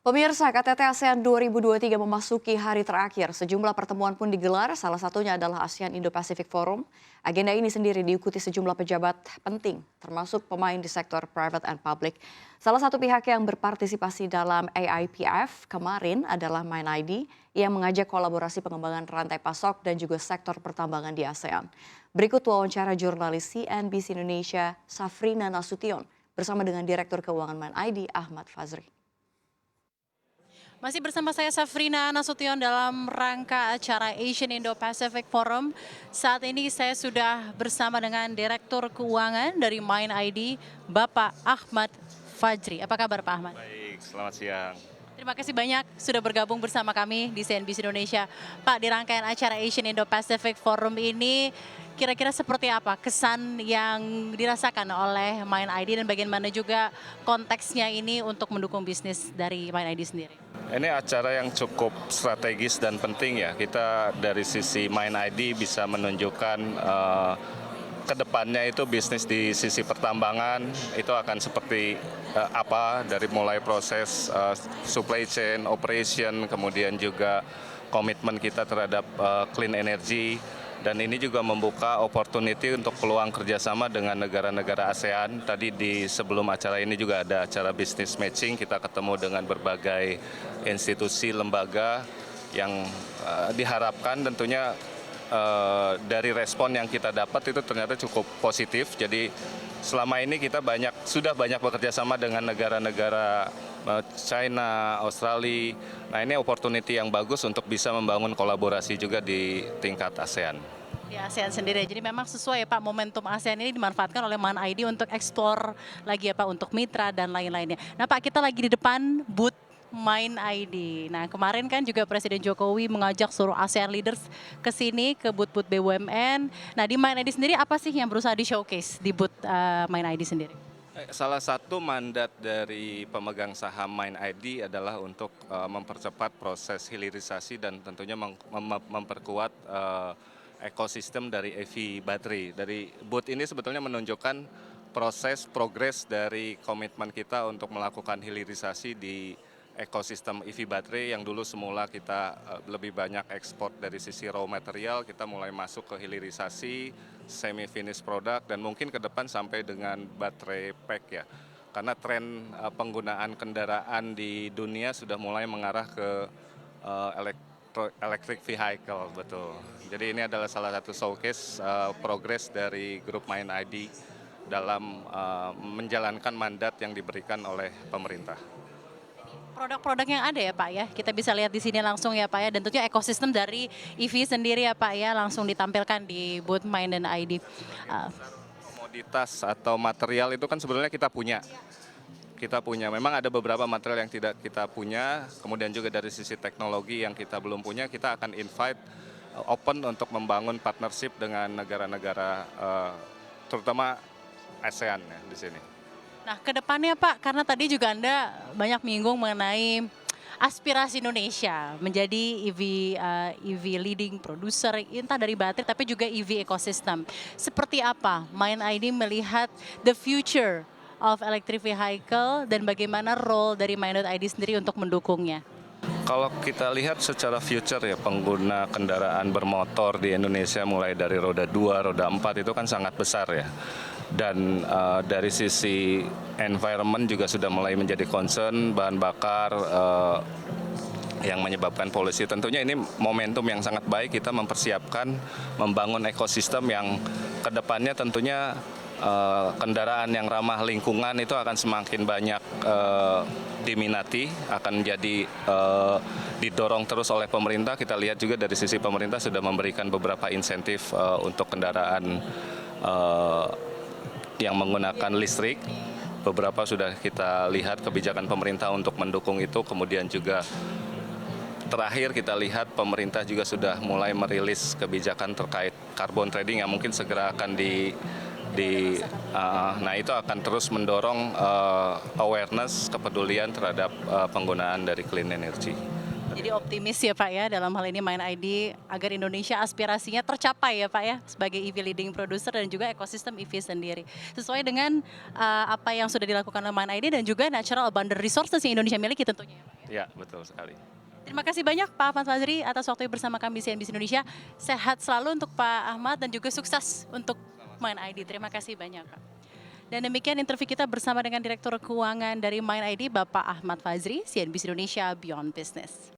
Pemirsa, KTT ASEAN 2023 memasuki hari terakhir. Sejumlah pertemuan pun digelar, salah satunya adalah ASEAN Indo-Pacific Forum. Agenda ini sendiri diikuti sejumlah pejabat penting, termasuk pemain di sektor private and public. Salah satu pihak yang berpartisipasi dalam AIPF kemarin adalah MindID yang mengajak kolaborasi pengembangan rantai pasok dan juga sektor pertambangan di ASEAN. Berikut wawancara jurnalis CNBC Indonesia Safrina Nasution bersama dengan Direktur Keuangan MindID Ahmad Fazri. Masih bersama saya Safrina Nasution dalam rangka acara Asian Indo-Pacific Forum. Saat ini saya sudah bersama dengan Direktur Keuangan dari MindID, Bapak Ahmad Fazri. Apa kabar Pak Ahmad? Baik, selamat siang. Terima kasih banyak sudah bergabung bersama kami di CNBC Indonesia. Pak, di rangkaian acara Asian Indo-Pacific Forum ini kira-kira seperti apa kesan yang dirasakan oleh MindID dan bagaimana juga konteksnya ini untuk mendukung bisnis dari MindID sendiri? Ini acara yang cukup strategis dan penting ya. Kita dari sisi MindID bisa menunjukkan ke depannya itu bisnis di sisi pertambangan itu akan seperti apa dari mulai proses supply chain, operation, kemudian juga komitmen kita terhadap clean energy. Dan ini juga membuka opportunity untuk peluang kerjasama dengan negara-negara ASEAN. Tadi di sebelum acara ini juga ada acara business matching, kita ketemu dengan berbagai institusi, lembaga yang diharapkan tentunya dari respon yang kita dapat itu ternyata cukup positif. Jadi selama ini kita sudah banyak bekerja sama dengan negara-negara China, Australia. Nah ini opportunity yang bagus untuk bisa membangun kolaborasi juga di tingkat ASEAN. Di ASEAN sendiri, jadi memang sesuai ya Pak, momentum ASEAN ini dimanfaatkan oleh MindID untuk eksplor lagi ya Pak, untuk mitra dan lain-lainnya. Nah Pak, kita lagi di depan booth MindID. Nah kemarin kan juga Presiden Jokowi mengajak seluruh ASEAN leaders ke sini, ke booth-booth BUMN. Nah di MindID sendiri apa sih yang berusaha di-showcase di booth MindID sendiri? Salah satu mandat dari pemegang saham MindID adalah untuk mempercepat proses hilirisasi dan tentunya memperkuat ekosistem dari EV baterai. Dari booth ini sebetulnya menunjukkan progres dari komitmen kita untuk melakukan hilirisasi di ekosistem EV baterai yang dulu semula kita lebih banyak ekspor dari sisi raw material, kita mulai masuk ke hilirisasi, semi finish product, dan mungkin ke depan sampai dengan baterai pack ya. Karena tren penggunaan kendaraan di dunia sudah mulai mengarah ke electric vehicle, betul. Jadi ini adalah salah satu showcase progres dari grup MindID dalam menjalankan mandat yang diberikan oleh pemerintah. Produk-produk yang ada ya Pak ya, kita bisa lihat di sini langsung ya Pak ya, dan tentunya ekosistem dari EV sendiri ya Pak ya, langsung ditampilkan di booth MindID. Komoditas atau material itu kan sebenarnya kita punya. Memang ada beberapa material yang tidak kita punya, kemudian juga dari sisi teknologi yang kita belum punya, kita akan invite open untuk membangun partnership dengan negara-negara terutama ASEAN ya di sini. Nah ke depannya Pak, karena tadi juga Anda banyak menyinggung mengenai aspirasi Indonesia menjadi EV leading producer, entah dari baterai tapi juga EV ecosystem. Seperti apa MindID melihat the future of electric vehicle dan bagaimana role dari MindID sendiri untuk mendukungnya? Kalau kita lihat secara future ya, pengguna kendaraan bermotor di Indonesia mulai dari roda 2, roda 4 itu kan sangat besar ya. Dan dari sisi environment juga sudah mulai menjadi concern, bahan bakar yang menyebabkan polusi. Tentunya ini momentum yang sangat baik kita mempersiapkan, membangun ekosistem yang kedepannya tentunya kendaraan yang ramah lingkungan itu akan semakin banyak diminati, akan jadi didorong terus oleh pemerintah. Kita lihat juga dari sisi pemerintah sudah memberikan beberapa insentif untuk kendaraan yang menggunakan listrik. Beberapa sudah kita lihat kebijakan pemerintah untuk mendukung itu, kemudian juga terakhir kita lihat pemerintah juga sudah mulai merilis kebijakan terkait carbon trading yang mungkin segera akan nah itu akan terus mendorong awareness, kepedulian terhadap penggunaan dari clean energy. Jadi optimis ya Pak ya dalam hal ini Mind ID agar Indonesia aspirasinya tercapai ya Pak ya sebagai EV leading producer dan juga ekosistem EV sendiri. Sesuai dengan apa yang sudah dilakukan oleh Mind ID dan juga natural abundant resources yang Indonesia miliki tentunya ya Pak. Ya, betul sekali. Terima kasih banyak Pak Ahmad Fazri atas waktu bersama kami di CNBC Indonesia. Sehat selalu untuk Pak Ahmad dan juga sukses untuk Mind ID. Terima kasih banyak Pak. Dan demikian interview kita bersama dengan Direktur Keuangan dari Mind ID Bapak Ahmad Fazri, CNBC Indonesia Beyond Business.